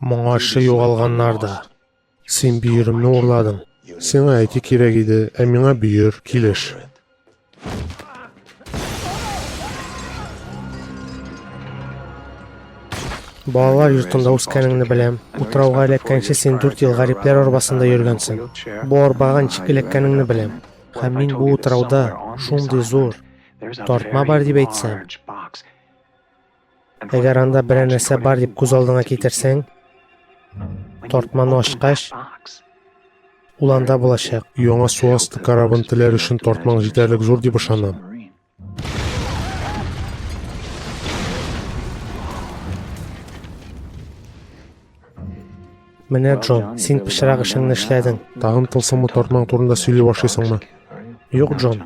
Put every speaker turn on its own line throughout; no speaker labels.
Моңаршы юғалғаннарда. Сен бүйірімні орладың. Сен әйті керек еді, әмеңа бүйір, келіш. Балалар йортында үскәнеңне беләм. Утрауга эләккәнче сен 4 ел гарипләр арбасында йөргәнсең. Бу арбага ничек эләккәнеңне беләм. Һәм мин бу утрауда шундый зур тартма бар дип әйтсәм. Әгәр анда берәр нәрсә бар дип күз алдыңа китерсәң, тартманы ачкач, ул анда булачак. Яңа су асты карабын теләр өчен тартмаң җитәрлек зур дип ышанам. Менә Джон, син пычрак эшеңне эшләдең. Тагын тылсымлы тартмаң турында сөйли башлыйсыңмы? Юк, Джон.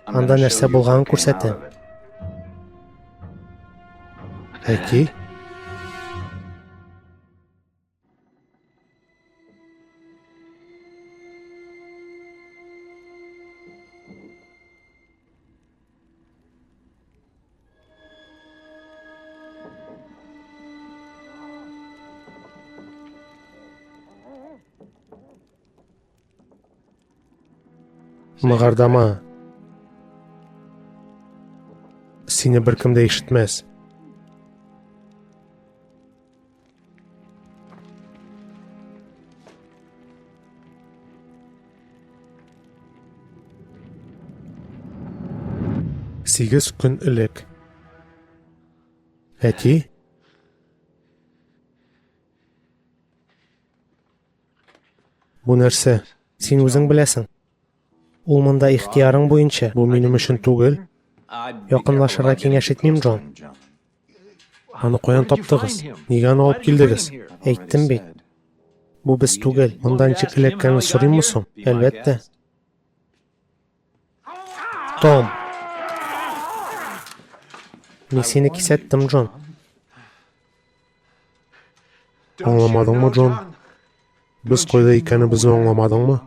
Анда нәрсә булганын күрсәтәм. Әки? Мыгырдама. Сине беркем дә ишетмәс. Сигез көн элек. Әти? Бу нәрсә? Син үзең беләсең. Ул монда ихтиярың буенча. Бу минем өчен түгел. Якынлашырга киңәш итмим, Джон. Аны каян таптыгыз? Нигә аны алып килдегез? Әйттем бит. Бу без түгел. Монда ничек эләккәнен сорыйммы соң? Әлбәттә. Том. Мин сине кисәттем, Джон. Аңламадыңмы, Джон? Без кайда икәнебезне аңламадыңмы?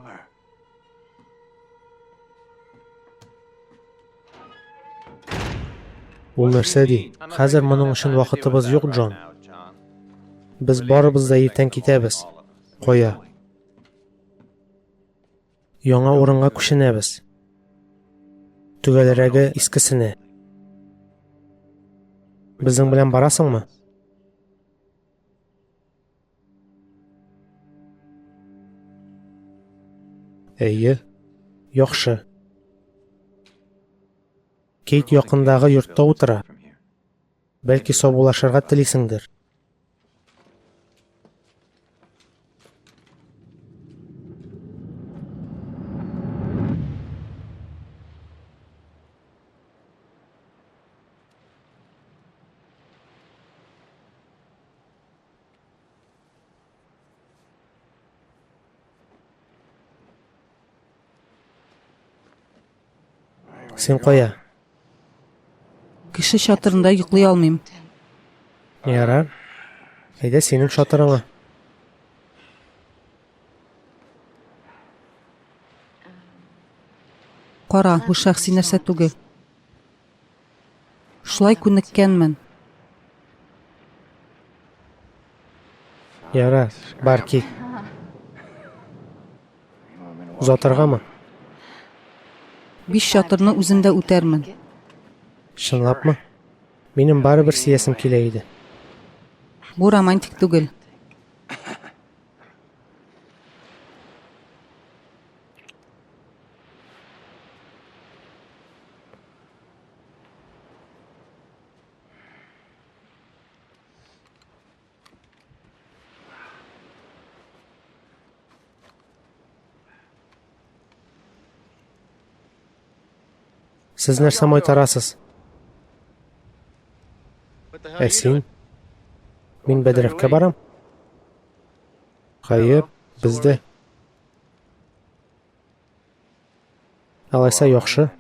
Ул нәрсә ди? Хәзер моның өчен вакытыбыз юк, Джон. Без барыбыз да иртән китәбез. Кая? Яңа урынга күченәбез. Түгәлрәге искесенә. Безнең белән барасыңмы? Әйе. Яхшы. Кейт якындагы йортта утыра. Бәлки саубуллашырга телисеңдер. Син кая?
Кеше чатырында йоклый алмыйм.
Ярар. Әйдә синең чатырыңа.
Кара, бу шәхси нәрсә түгел. Шулай күнеккәнмен.
Ярар, бар кит. Узатыргамы?
5 чатырны үземдә үтәрмен.
Чынлапмы? Минем барыбер сиясем килә иде.
Бу романтик түгел.
Сез нәрсә майтарасыз? Син? Мин Бәдрәфкә барам? Хәер, бездә. Алайса яхшы.